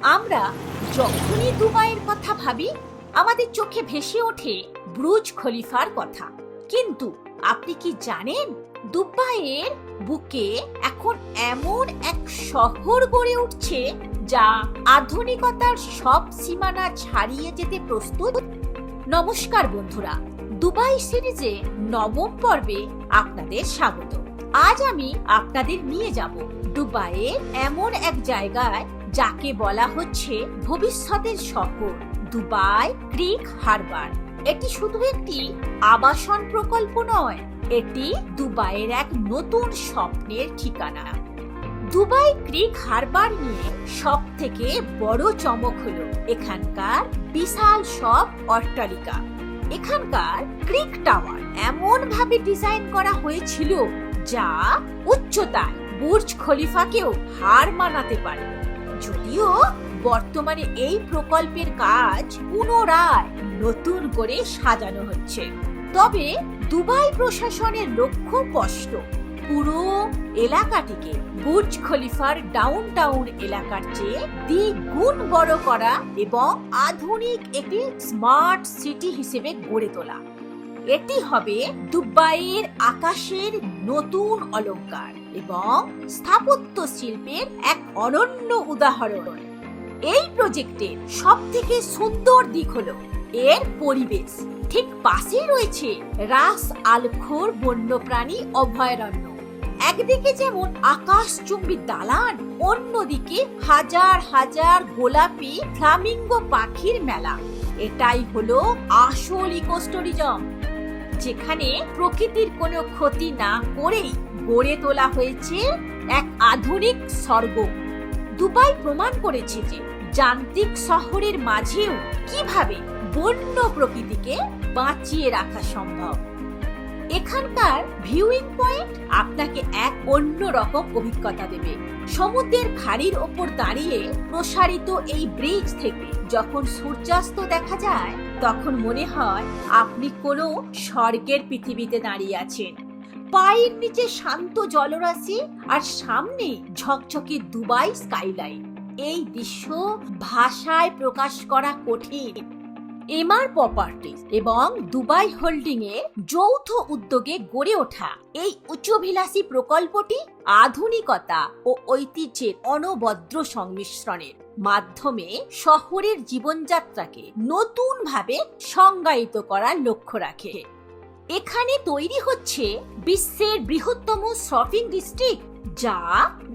আমরা যখনই দুবাইয়ের কথা ভাবি আমাদের চোখে ভেসে ওঠে বুর্জ খলিফার কথা। কিন্তু আপনি কি জানেন দুবাইয়ের বুকে এখন এমন এক শহর গড়ে উঠছে যা আধুনিকতার সব সীমানা ছাড়িয়ে যেতে প্রস্তুত। নমস্কার বন্ধুরা, দুবাই সিরিজে নবম পর্বে আপনাদের স্বাগত। আজ আমি আপনাদের নিয়ে যাব দুবাইয়ের এমন এক জায়গায় যাকে বলা হচ্ছে ভবিষ্যতের শহর, দুবাই ক্রিক হারবার। এটি শুধু একটি আবাসন প্রকল্প নয়, এটি দুবাইয়ের এক নতুন স্বপ্নের ঠিকানা। দুবাই ক্রিক হারবার নিয়ে সব থেকে বড় চমক হলো এখানকার বিশাল সব অট্টালিকা। এখানকার ক্রিক টাওয়ার এমন ভাবে ডিজাইন করা হয়েছিল যা উচ্চতায় বুর্জ খলিফাকেও হার মানাতে পারে। যদিও বর্তমানে এই প্রকল্পের কাজ পুনরায় নতুন করে সাজানো হচ্ছে, তবে দুবাই প্রশাসনের লক্ষ্য স্পষ্ট, পুরো এলাকাটিকে বুর্জ খলিফার ডাউনটাউন এলাকার চেয়ে দ্বিগুণ বড় করা এবং আধুনিক একটি স্মার্ট সিটি হিসেবে গড়ে তোলা। এটি হবে দুবাইয়ের আকাশের নতুন অলংকার এবং স্থাপত্য শিল্পের এক অনন্য উদাহরণ। এই প্রজেক্টের সবথেকে সুন্দর দিক হলো এর পরিবেশ। ঠিক পাশেই রয়েছে রাস আল খোর বন্যপ্রাণী অভয়ারণ্য। একদিকে যেমন আকাশচুম্বী দালান, অন্যদিকে হাজার হাজার গোলাপি ফ্লামিঙ্গো পাখির মেলা। এটাই হলো আসল ইকোট্যুরিজম, যেখানে প্রকৃতির কোনো ক্ষতি না করেই গড়ে তোলা হয়েছে এক আধুনিক স্বর্গ। দুবাই প্রমাণ করেছে যে যান্ত্রিক শহরের মাঝেও কিভাবে বন্য প্রকৃতিকে বাঁচিয়ে রাখা সম্ভব। এখানকার ভিউইং পয়েন্ট আপনাকে এক অন্য রকম অভিজ্ঞতা দেবে। সমুদ্রের খাড়ির ওপর দাঁড়িয়ে প্রসারিত এই ব্রিজ থেকে যখন সূর্যাস্ত দেখা যায়, তখন মনে হয় আপনি কোনো স্বর্গের পৃথিবীতে দাঁড়িয়ে আছেন। পায়ের নিচে শান্ত জলরাশি আর সামনে ঝকঝকে দুবাই স্কাইলাইন। এই দৃশ্য ভাষায় প্রকাশ করা কঠিন। এমআর প্রপার্টিজ এবং দুবাই হোল্ডিং এর যৌথ উদ্যোগে গড়ে ওঠা এই উচ্চাভিলাষী প্রকল্পটি আধুনিকতা ও ঐতিহ্যের অনবদ্র সংমিশ্রণের মাধ্যমে শহরের জীবনযাত্রাকে নতুন ভাবে সংজ্ঞায়িত করার লক্ষ্য রাখে। এখানে তৈরি হচ্ছে বিশ্বের বৃহত্তম শপিং ডিস্ট্রিক্ট, যা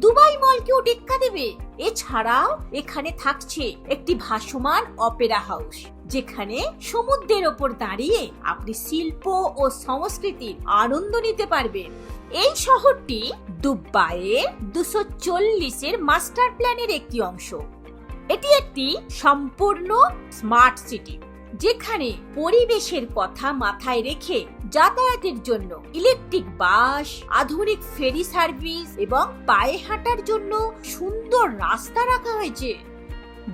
দুবাই মলকেও টেক্কা দেবে। এছাড়াও এখানে থাকছে একটি ভাসমান অপেরা হাউস, যেখানে সমুদ্রের ওপর দাঁড়িয়ে আপনি শিল্প ও সংস্কৃতির আনন্দ নিতে পারবেন। এই শহরটি দুবাইয়ের 240 মাস্টার প্ল্যানের একটি অংশ। এটি একটি সম্পূর্ণ স্মার্ট সিটি, যেখানে পরিবেশের কথা মাথায় রেখে যাতায়াতের জন্য ইলেকট্রিক বাস, আধুনিক ফেরি সার্ভিস এবং পায়ে হাঁটার জন্য সুন্দর রাস্তা রাখা হয়েছে।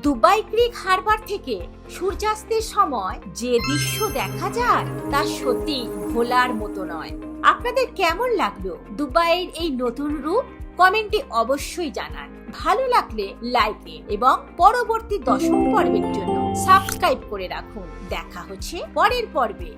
দুবাই ক্রিক হারবার থেকে সূর্যাস্তের সময় যে দৃশ্য দেখা যায় তা সত্যি ভোলার মতো নয়। আপনাদের কেমন লাগলো দুবাইয়ের এই নতুন রূপ? কমেন্টে অবশ্যই জানান। ভালো লাগলে লাইকে এবং পরবর্তী 10ম পর্বের জন্য সাবস্ক্রাইব করে রাখুন। দেখা হচ্ছে পরের পর্বে।